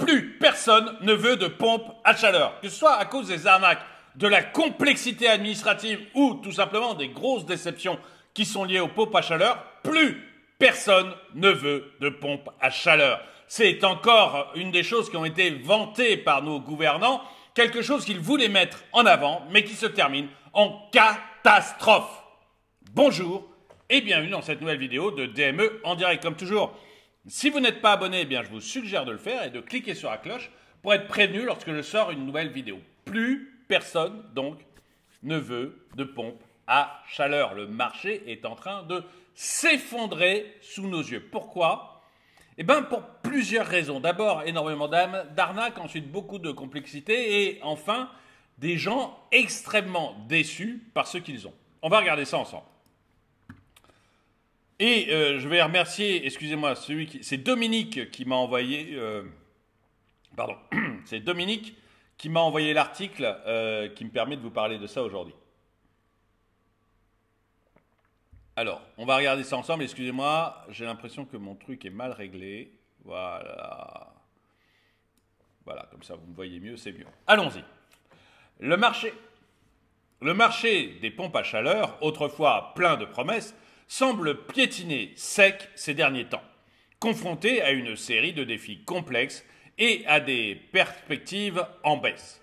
plus personne ne veut de pompe à chaleur. Que ce soit à cause des arnaques, de la complexité administrative ou tout simplement des grosses déceptions qui sont liées aux pompes à chaleur, plus personne ne veut de pompe à chaleur. C'est encore une des choses qui ont été vantées par nos gouvernants, quelque chose qu'ils voulaient mettre en avant, mais qui se termine en catastrophe. Bonjour et bienvenue dans cette nouvelle vidéo de DME en direct. Comme toujours, si vous n'êtes pas abonné, eh bien, je vous suggère de le faire et de cliquer sur la cloche pour être prévenu lorsque je sors une nouvelle vidéo. Plus personne, donc, ne veut de pompe à chaleur. Le marché est en train de s'effondrer sous nos yeux. Pourquoi ? Eh bien, pour plusieurs raisons. D'abord, énormément d'arnaques, ensuite beaucoup de complexité et enfin, des gens extrêmement déçus par ce qu'ils ont. On va regarder ça ensemble. Et je vais remercier, excusez-moi, c'est Dominique qui m'a envoyé, c'est Dominique qui m'a envoyé l'article qui me permet de vous parler de ça aujourd'hui. Alors, on va regarder ça ensemble. Excusez-moi, j'ai l'impression que mon truc est mal réglé. Voilà. Voilà, comme ça vous me voyez mieux, c'est mieux. Allons-y. Le marché des pompes à chaleur, autrefois plein de promesses, semble piétiner sec ces derniers temps, confronté à une série de défis complexes et à des perspectives en baisse.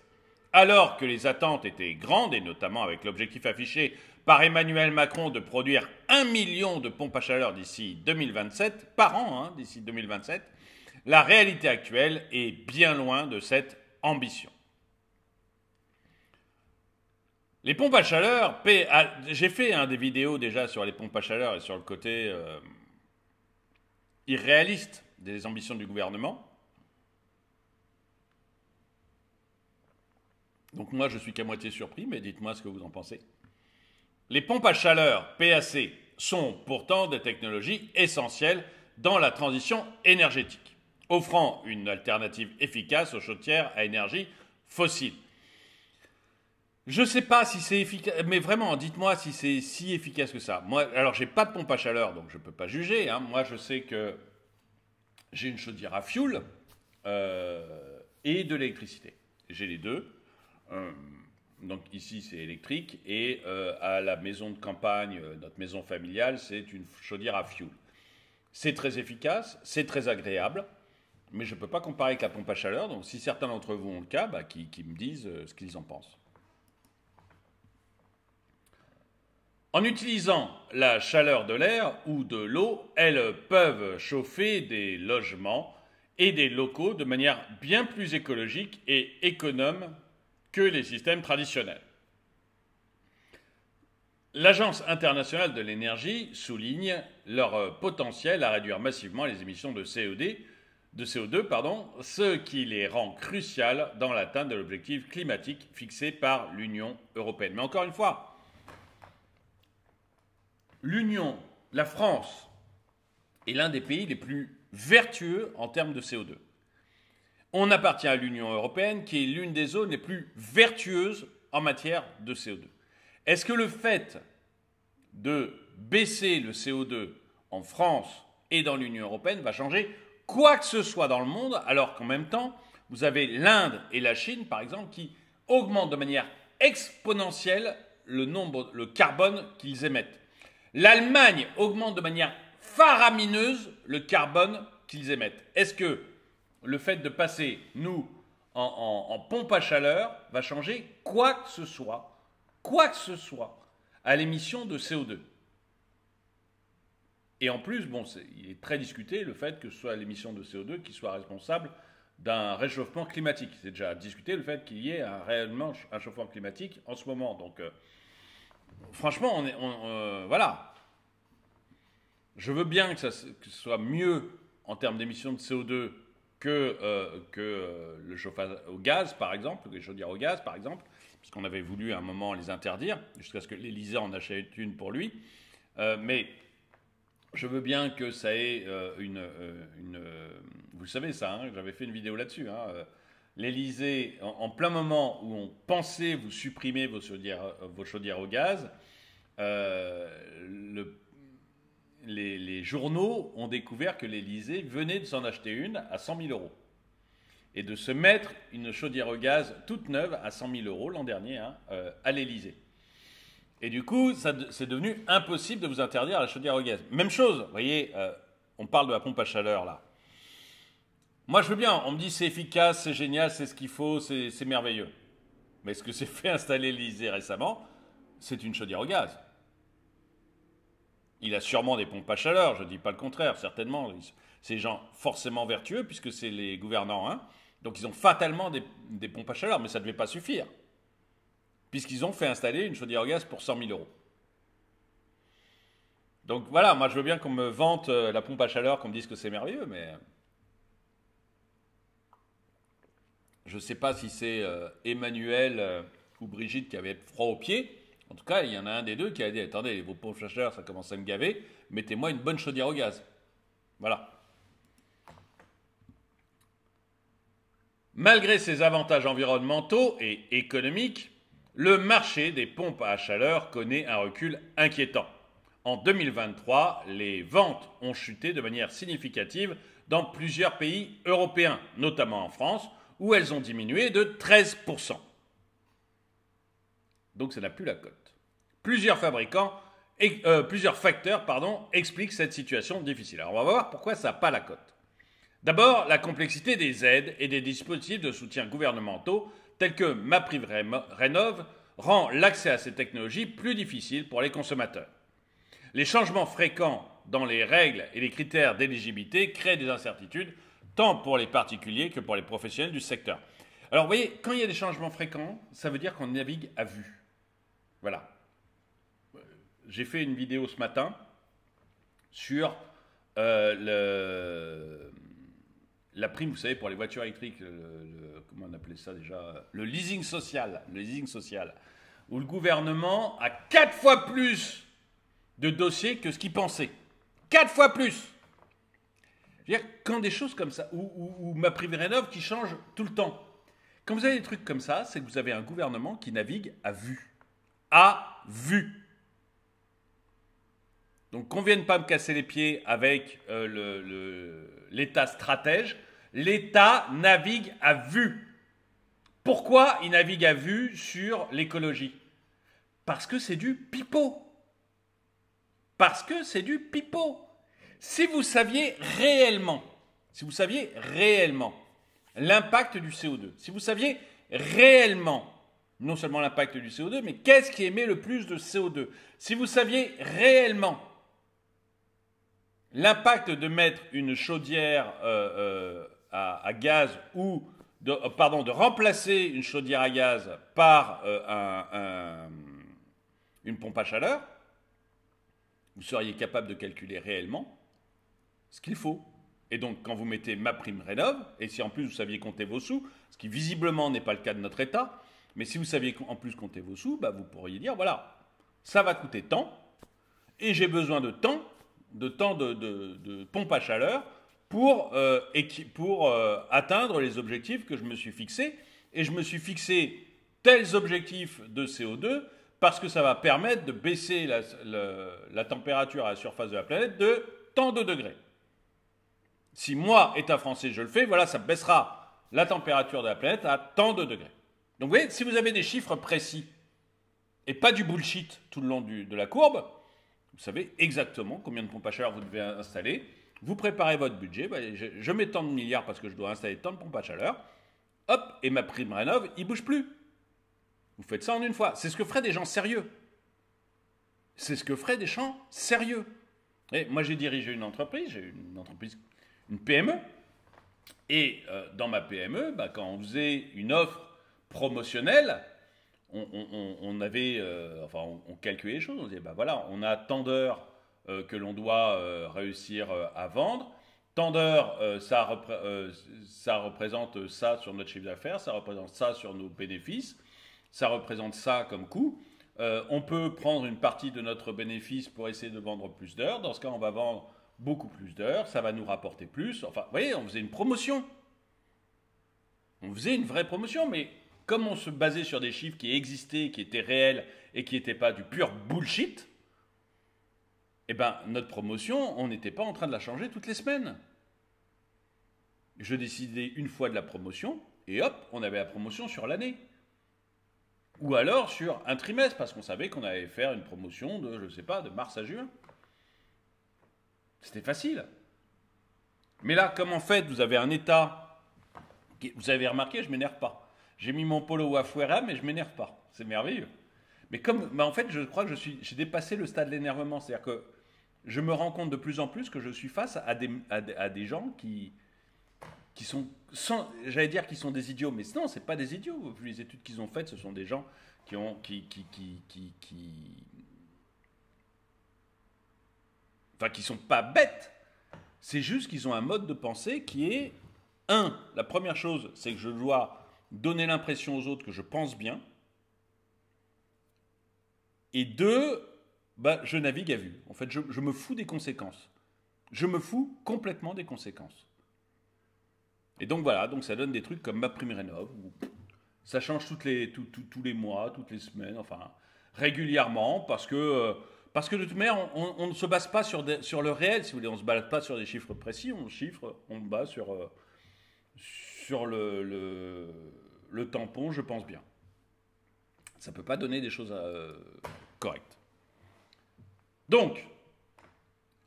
Alors que les attentes étaient grandes, et notamment avec l'objectif affiché par Emmanuel Macron de produire 1 million de pompes à chaleur d'ici 2027, par an, d'ici 2027, la réalité actuelle est bien loin de cette ambition. Les pompes à chaleur, j'ai fait des vidéos déjà sur les pompes à chaleur et sur le côté irréaliste des ambitions du gouvernement. Donc moi, je suis qu'à moitié surpris, mais dites-moi ce que vous en pensez. Les pompes à chaleur, PAC, sont pourtant des technologies essentielles dans la transition énergétique, offrant une alternative efficace aux chaudières à énergie fossile. Je ne sais pas si c'est efficace, mais vraiment, dites-moi si c'est si efficace que ça. Moi, alors, j'ai pas de pompe à chaleur, donc je ne peux pas juger. Moi, je sais que j'ai une chaudière à fioul et de l'électricité. J'ai les deux. Donc ici, c'est électrique. Et à la maison de campagne, notre maison familiale, c'est une chaudière à fioul. C'est très efficace, c'est très agréable. Mais je ne peux pas comparer avec la pompe à chaleur. Donc si certains d'entre vous ont le cas, qui me disent ce qu'ils en pensent. En utilisant la chaleur de l'air ou de l'eau, elles peuvent chauffer des logements et des locaux de manière bien plus écologique et économe que les systèmes traditionnels. L'Agence internationale de l'énergie souligne leur potentiel à réduire massivement les émissions de CO2, ce qui les rend cruciales dans l'atteinte de l'objectif climatique fixé par l'Union européenne. Mais encore une fois, la France, est l'un des pays les plus vertueux en termes de CO2. On appartient à l'Union européenne, qui est l'une des zones les plus vertueuses en matière de CO2. Est-ce que le fait de baisser le CO2 en France et dans l'Union européenne va changer quoi que ce soit dans le monde, alors qu'en même temps, vous avez l'Inde et la Chine, par exemple, qui augmentent de manière exponentielle le carbone qu'ils émettent. L'Allemagne augmente de manière faramineuse le carbone qu'ils émettent. Est-ce que le fait de passer, nous, en pompe à chaleur, va changer quoi que ce soit, à l'émission de CO2 ? Et en plus, il est très discuté le fait que ce soit l'émission de CO2 qui soit responsable d'un réchauffement climatique. C'est déjà discuté le fait qu'il y ait réellement un réchauffement climatique en ce moment. Donc, franchement, voilà. Je veux bien que ce soit mieux en termes d'émissions de CO2 que le chauffage au gaz, par exemple, les chaudières au gaz, par exemple, puisqu'on avait voulu à un moment les interdire, jusqu'à ce que l'Élysée en achète une pour lui. Mais je veux bien que ça ait vous savez ça, j'avais fait une vidéo là-dessus. L'Élysée, en plein moment où on pensait vous supprimer vos chaudières au gaz, les journaux ont découvert que l'Élysée venait de s'en acheter une à 100 000 euros. et de se mettre une chaudière au gaz toute neuve à 100 000 euros l'an dernier à l'Élysée. Et du coup, c'est devenu impossible de vous interdire la chaudière au gaz. Même chose, vous voyez, on parle de la pompe à chaleur là. Moi, je veux bien, on me dit c'est efficace, c'est génial, c'est ce qu'il faut, c'est merveilleux. Mais ce que s'est fait installer l'Élysée récemment, c'est une chaudière au gaz. Il a sûrement des pompes à chaleur, je ne dis pas le contraire, certainement. C'est des gens forcément vertueux, puisque c'est les gouvernants, hein. Donc ils ont fatalement des pompes à chaleur, mais ça ne devait pas suffire. Puisqu'ils ont fait installer une chaudière au gaz pour 100 000 euros. Donc voilà, moi je veux bien qu'on me vante la pompe à chaleur, qu'on me dise que c'est merveilleux, mais je ne sais pas si c'est Emmanuel ou Brigitte qui avait froid aux pieds. En tout cas, il y en a un des deux qui a dit « Attendez, vos pompes à chaleur, ça commence à me gaver, mettez-moi une bonne chaudière au gaz. » Voilà. Malgré ses avantages environnementaux et économiques, le marché des pompes à chaleur connaît un recul inquiétant. En 2023, les ventes ont chuté de manière significative dans plusieurs pays européens, notamment en France, où elles ont diminué de 13%. Donc ça n'a plus la cote. Plusieurs facteurs expliquent cette situation difficile. Alors on va voir pourquoi ça n'a pas la cote. D'abord, la complexité des aides et des dispositifs de soutien gouvernementaux tels que MaPrimeRénov' rend l'accès à ces technologies plus difficile pour les consommateurs. Les changements fréquents dans les règles et les critères d'éligibilité créent des incertitudes tant pour les particuliers que pour les professionnels du secteur. Alors vous voyez, quand il y a des changements fréquents, ça veut dire qu'on navigue à vue. Voilà. J'ai fait une vidéo ce matin sur la prime, vous savez, pour les voitures électriques, comment on appelait ça déjà, le leasing social, où le gouvernement a 4 fois plus de dossiers que ce qu'il pensait. 4 fois plus. Je veux dire, quand des choses comme ça, ou MaPrimeRénov' qui change tout le temps, quand vous avez des trucs comme ça, c'est que vous avez un gouvernement qui navigue à vue. À vue. Donc qu'on ne vienne pas me casser les pieds avec l'État stratège. L'État navigue à vue. Pourquoi il navigue à vue sur l'écologie? Parce que c'est du pipeau. Parce que c'est du pipeau. Si vous saviez réellement l'impact du CO2, si vous saviez réellement, non seulement l'impact du CO2, mais qu'est-ce qui émet le plus de CO2, si vous saviez réellement l'impact de mettre une chaudière à gaz ou de remplacer une chaudière à gaz par une pompe à chaleur, vous seriez capable de calculer réellement ce qu'il faut. Et donc, quand vous mettez MaPrimeRénov', et si en plus vous saviez compter vos sous, ce qui visiblement n'est pas le cas de notre État, mais si vous saviez en plus compter vos sous, bah vous pourriez dire, voilà, ça va coûter tant, et j'ai besoin de tant de pompes à chaleur pour atteindre les objectifs que je me suis fixés. Et je me suis fixé tels objectifs de CO2 parce que ça va permettre de baisser la température à la surface de la planète de tant de degrés. Si moi, État français, je le fais, voilà, ça baissera la température de la planète à tant de degrés. Donc vous voyez, si vous avez des chiffres précis et pas du bullshit tout le long de la courbe, vous savez exactement combien de pompes à chaleur vous devez installer. Vous préparez votre budget. Ben, je mets tant de milliards parce que je dois installer tant de pompes à chaleur. Hop, et MaPrimeRénov', il ne bouge plus. Vous faites ça en une fois. C'est ce que feraient des gens sérieux. Et moi, j'ai dirigé une entreprise. J'ai une PME. Et dans ma PME, ben, quand on faisait une offre promotionnelle, on calculait les choses. On disait, ben voilà, on a tant d'heures que l'on doit réussir à vendre. Tant d'heures, ça représente ça sur notre chiffre d'affaires, ça représente ça sur nos bénéfices, ça représente ça comme coût. On peut prendre une partie de notre bénéfice pour essayer de vendre plus d'heures. Dans ce cas, on va vendre beaucoup plus d'heures, ça va nous rapporter plus. Enfin, vous voyez, on faisait une promotion. On faisait une vraie promotion, mais comme on se basait sur des chiffres qui existaient, qui étaient réels et qui n'étaient pas du pur bullshit, eh ben, notre promotion, on n'était pas en train de la changer toutes les semaines. je décidais une fois de la promotion, et hop, on avait la promotion sur l'année. Ou alors sur un trimestre, parce qu'on savait qu'on allait faire une promotion de, je ne sais pas, de mars à juin. C'était facile. Mais là, comme en fait, vous avez un état, vous avez remarqué, je ne m'énerve pas. J'ai mis mon polo à Fuera, mais je ne m'énerve pas. C'est merveilleux. Mais en fait, je crois que j'ai dépassé le stade de l'énervement. C'est-à-dire que je me rends compte de plus en plus que je suis face à des gens qui sont, j'allais dire qu'ils sont des idiots, mais non, c'est pas des idiots. Vu les études qu'ils ont faites, ce sont des gens qui sont pas bêtes. C'est juste qu'ils ont un mode de pensée qui est, la première chose, c'est que je dois donner l'impression aux autres que je pense bien. Et deux, je navigue à vue. En fait, je me fous des conséquences. Je me fous complètement des conséquences. Et donc voilà, donc ça donne des trucs comme MaPrimeRénov', où ça change tous les mois, toutes les semaines, enfin régulièrement, parce que de toute manière, on ne se base pas sur le réel, si vous voulez, on ne se base pas sur des chiffres précis, on se base sur le tampon, je pense bien. Ça ne peut pas donner des choses correctes. Donc,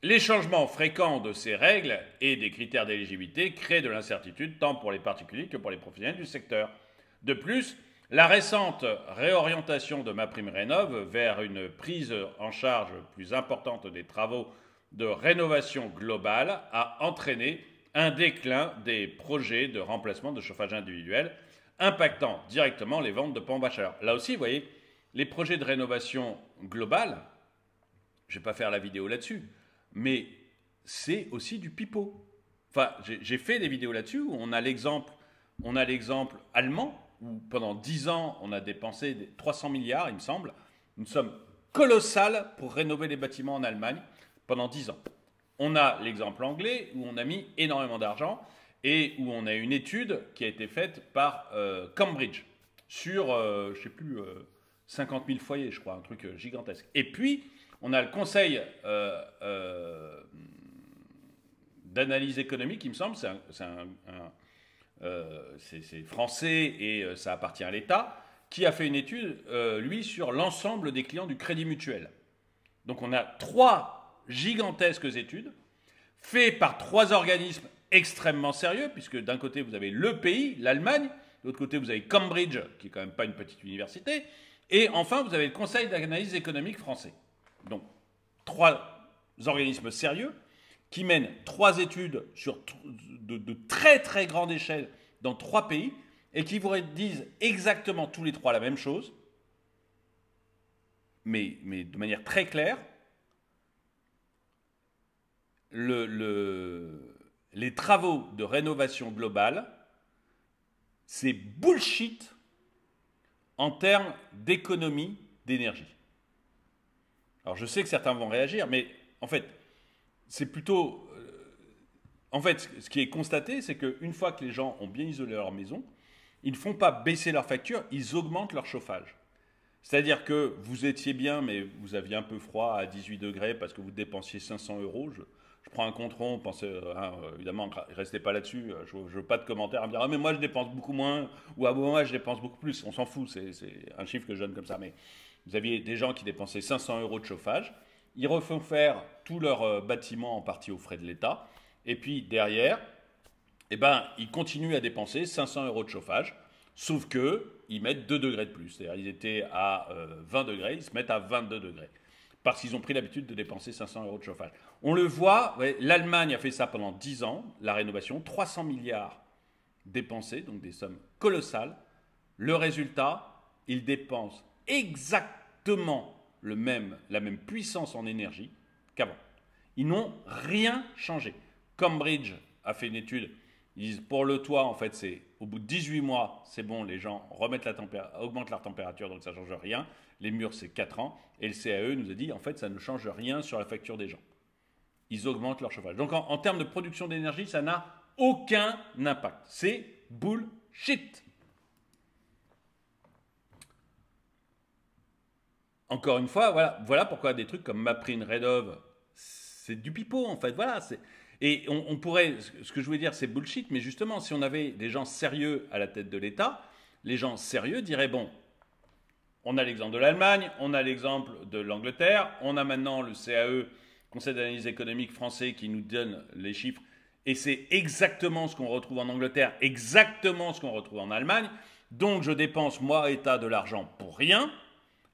les changements fréquents de ces règles et des critères d'éligibilité créent de l'incertitude tant pour les particuliers que pour les professionnels du secteur. De plus, la récente réorientation de MaPrimeRénov' vers une prise en charge plus importante des travaux de rénovation globale a entraîné un déclin des projets de remplacement de chauffage individuel, impactant directement les ventes de pompes à chaleur. Là aussi, vous voyez, les projets de rénovation globale, je ne vais pas faire la vidéo là-dessus, mais c'est aussi du pipeau. Enfin, j'ai fait des vidéos là-dessus où on a l'exemple allemand, où pendant 10 ans, on a dépensé 300 milliards, il me semble, une somme colossale pour rénover les bâtiments en Allemagne pendant 10 ans. On a l'exemple anglais, où on a mis énormément d'argent, et où on a une étude qui a été faite par Cambridge, sur, je ne sais plus, 50 000 foyers, je crois, un truc gigantesque. Et puis, on a le conseil d'analyse économique, il me semble, c'est français et ça appartient à l'État, qui a fait une étude, lui, sur l'ensemble des clients du Crédit Mutuel. Donc on a 3 gigantesques études, faites par 3 organismes extrêmement sérieux, puisque d'un côté vous avez le pays, l'Allemagne, de l'autre côté vous avez Cambridge, qui est quand même pas une petite université, et enfin vous avez le Conseil d'analyse économique français. Donc 3 organismes sérieux qui mènent 3 études de très très grande échelle dans 3 pays et qui vous disent exactement tous les 3 la même chose, mais de manière très claire. Les travaux de rénovation globale, c'est bullshit en termes d'économie d'énergie. Alors je sais que certains vont réagir, mais en fait, c'est plutôt... en fait, ce qui est constaté, c'est qu'une fois que les gens ont bien isolé leur maison, ils ne font pas baisser leur facture, ils augmentent leur chauffage. C'est-à-dire que vous étiez bien, mais vous aviez un peu froid à 18 degrés parce que vous dépensiez 500 €. Je prends un compte rond, pensez, évidemment, restez pas là-dessus, je ne veux pas de commentaires à me dire « Ah mais moi je dépense beaucoup moins » ou « Ah bon, moi je dépense beaucoup plus », on s'en fout, c'est un chiffre que je donne comme ça. Mais vous aviez des gens qui dépensaient 500 € de chauffage, ils refont faire tout leur bâtiment en partie aux frais de l'État, et puis derrière, eh ben, ils continuent à dépenser 500 € de chauffage, sauf qu'ils mettent 2 degrés de plus. C'est-à-dire ils étaient à 20 degrés, ils se mettent à 22 degrés. Parce qu'ils ont pris l'habitude de dépenser 500 € de chauffage. On le voit, ouais, l'Allemagne a fait ça pendant 10 ans, la rénovation, 300 milliards dépensés, donc des sommes colossales. Le résultat, ils dépensent exactement la même puissance en énergie qu'avant. Ils n'ont rien changé. Cambridge a fait une étude, ils disent pour le toit, en fait, c'est au bout de 18 mois, c'est bon, les gens augmentent leur température, donc ça ne change rien. Les murs, c'est 4 ans. Et le CAE nous a dit, en fait, ça ne change rien sur la facture des gens. Ils augmentent leur chauffage. Donc, en termes de production d'énergie, ça n'a aucun impact. C'est bullshit. Encore une fois, voilà pourquoi des trucs comme MaPrimeRénov', c'est du pipeau, en fait. Voilà, Et on pourrait, ce que je voulais dire, c'est bullshit, mais justement, si on avait des gens sérieux à la tête de l'État, les gens sérieux diraient, bon, on a l'exemple de l'Allemagne, on a l'exemple de l'Angleterre, on a maintenant le CAE, Conseil d'analyse économique français, qui nous donne les chiffres, et c'est exactement ce qu'on retrouve en Angleterre, exactement ce qu'on retrouve en Allemagne. Donc je dépense, moi, État, de l'argent pour rien,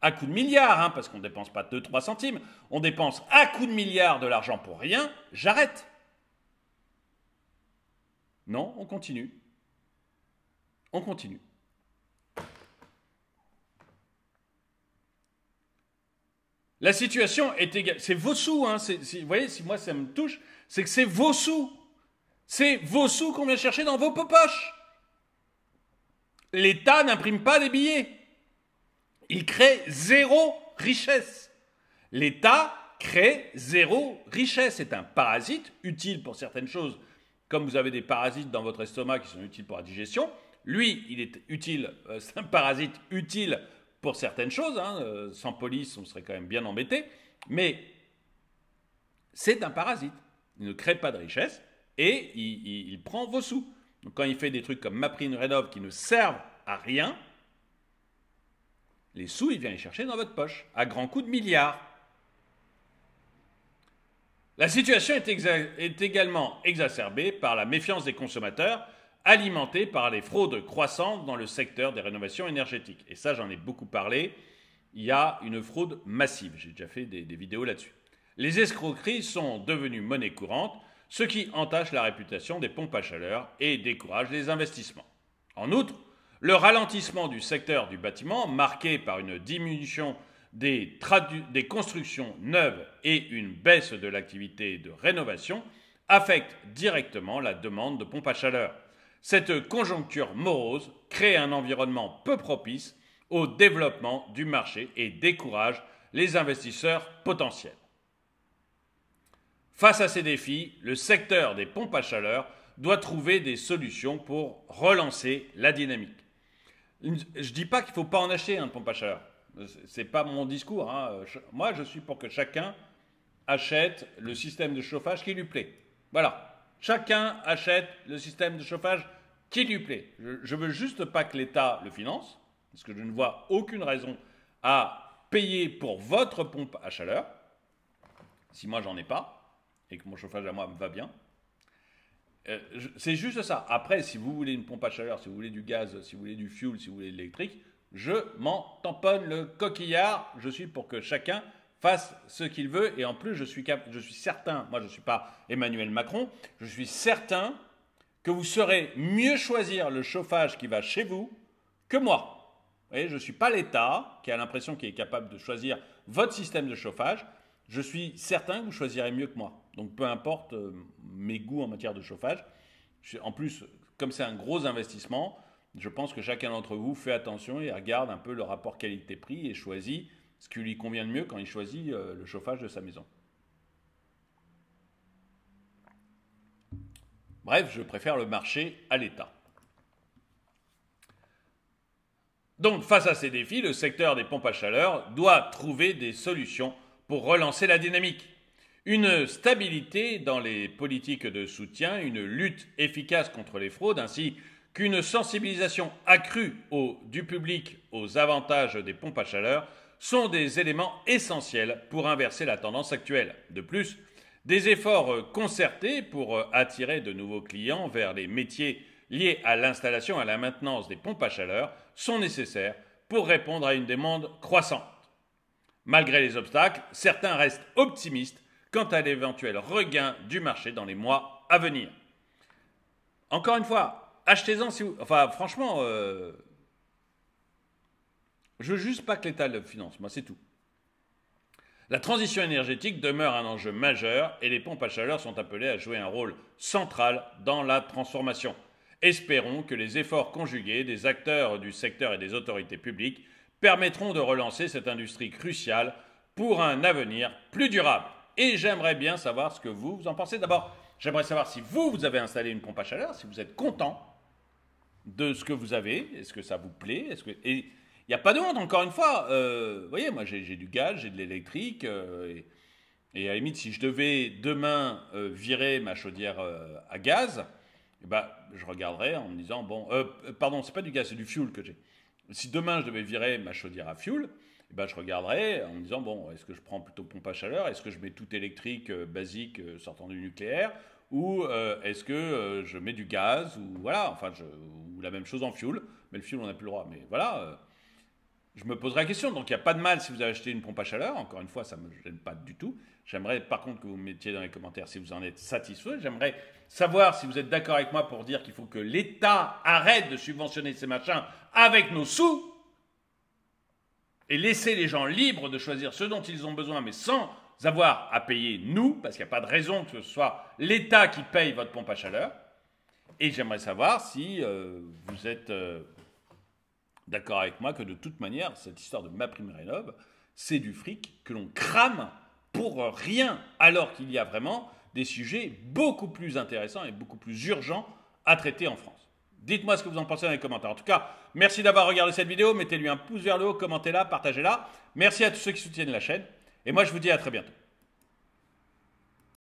à coup de milliards, hein, parce qu'on ne dépense pas 2-3 centimes, on dépense à coup de milliards de l'argent pour rien, j'arrête. Non, on continue. On continue. La situation est égale. C'est vos sous, hein. Vous voyez, si moi ça me touche, c'est que c'est vos sous. C'est vos sous qu'on vient chercher dans vos poches. L'État n'imprime pas des billets. Il crée zéro richesse. L'État crée zéro richesse. C'est un parasite utile pour certaines choses. Comme vous avez des parasites dans votre estomac qui sont utiles pour la digestion, lui, il est utile, c'est un parasite utile pour certaines choses. Hein. Sans police, on serait quand même bien embêté. Mais c'est un parasite. Il ne crée pas de richesse et il prend vos sous. Donc quand il fait des trucs comme MaPrimeRénov' qui ne servent à rien, les sous, il vient les chercher dans votre poche, à grands coups de milliards. La situation est également exacerbée par la méfiance des consommateurs, alimentée par les fraudes croissantes dans le secteur des rénovations énergétiques. Et ça, j'en ai beaucoup parlé. Il y a une fraude massive. J'ai déjà fait des vidéos là-dessus. Les escroqueries sont devenues monnaie courante, ce qui entache la réputation des pompes à chaleur et décourage les investissements. En outre, le ralentissement du secteur du bâtiment, marqué par une diminution des constructions neuves et une baisse de l'activité de rénovation, affecte directement la demande de pompes à chaleur. Cette conjoncture morose crée un environnement peu propice au développement du marché et décourage les investisseurs potentiels. Face à ces défis, le secteur des pompes à chaleur doit trouver des solutions pour relancer la dynamique. Je ne dis pas qu'il ne faut pas en acheter une pompe à chaleur. Ce n'est pas mon discours. Hein. Moi, je suis pour que chacun achète le système de chauffage qui lui plaît. Voilà. Chacun achète le système de chauffage qui lui plaît. Je ne veux juste pas que l'État le finance, parce que je ne vois aucune raison à payer pour votre pompe à chaleur, si moi j'en ai pas, et que mon chauffage à moi me va bien. C'est juste ça. Après, si vous voulez une pompe à chaleur, si vous voulez du gaz, si vous voulez du fuel, si vous voulez de l'électrique, je m'en tamponne le coquillard. Je suis pour que chacun fasse ce qu'il veut. Et en plus, je suis certain, moi je ne suis pas Emmanuel Macron, je suis certain que vous saurez mieux choisir le chauffage qui va chez vous que moi. Vous voyez, je ne suis pas l'État qui a l'impression qu'il est capable de choisir votre système de chauffage. Je suis certain que vous choisirez mieux que moi. Donc peu importe mes goûts en matière de chauffage. En plus, comme c'est un gros investissement, je pense que chacun d'entre vous fait attention et regarde un peu le rapport qualité-prix et choisit ce qui lui convient le mieux quand il choisit le chauffage de sa maison. Bref, je préfère le marché à l'État. Donc face à ces défis, le secteur des pompes à chaleur doit trouver des solutions pour relancer la dynamique. Une stabilité dans les politiques de soutien, une lutte efficace contre les fraudes, ainsi qu'une sensibilisation accrue du public aux avantages des pompes à chaleur sont des éléments essentiels pour inverser la tendance actuelle. De plus, des efforts concertés pour attirer de nouveaux clients vers les métiers liés à l'installation et à la maintenance des pompes à chaleur sont nécessaires pour répondre à une demande croissante. Malgré les obstacles, certains restent optimistes quant à l'éventuel regain du marché dans les mois à venir. Encore une fois, achetez-en si vous... Enfin, franchement, je veux juste pas que l'État le finance, moi c'est tout. La transition énergétique demeure un enjeu majeur et les pompes à chaleur sont appelées à jouer un rôle central dans la transformation. Espérons que les efforts conjugués des acteurs du secteur et des autorités publiques permettront de relancer cette industrie cruciale pour un avenir plus durable. Et j'aimerais bien savoir ce que vous en pensez. D'abord, j'aimerais savoir si vous avez installé une pompe à chaleur, si vous êtes content de ce que vous avez, est-ce que ça vous plaît, et il n'y a pas de honte, encore une fois. Vous voyez, moi j'ai du gaz, j'ai de l'électrique, Et à la limite, si je devais demain virer ma chaudière à gaz, eh ben, je regarderais en me disant, bon, pardon, c'est pas du gaz, c'est du fuel que j'ai. Si demain je devais virer ma chaudière à fuel, eh ben, je regarderais en me disant, bon, est-ce que je prends plutôt pompe à chaleur, est-ce que je mets tout électrique, basique, sortant du nucléaire, ou est-ce que je mets du gaz, ou voilà, enfin, ou la même chose en fuel, mais le fuel on n'a plus le droit, mais voilà. Je me poserai la question. Donc il n'y a pas de mal si vous avez acheté une pompe à chaleur. Encore une fois, ça ne me gêne pas du tout. J'aimerais par contre que vous me mettiez dans les commentaires si vous en êtes satisfait. J'aimerais savoir si vous êtes d'accord avec moi pour dire qu'il faut que l'État arrête de subventionner ces machins avec nos sous et laisser les gens libres de choisir ce dont ils ont besoin, mais sans avoir à payer nous, parce qu'il n'y a pas de raison que ce soit l'État qui paye votre pompe à chaleur. Et j'aimerais savoir si vous êtes d'accord avec moi que de toute manière, cette histoire de MaPrimeRénov', c'est du fric que l'on crame pour rien, alors qu'il y a vraiment des sujets beaucoup plus intéressants et beaucoup plus urgents à traiter en France. Dites-moi ce que vous en pensez dans les commentaires. En tout cas, merci d'avoir regardé cette vidéo. Mettez-lui un pouce vers le haut, commentez-la, partagez-la. Merci à tous ceux qui soutiennent la chaîne. Et moi, je vous dis à très bientôt.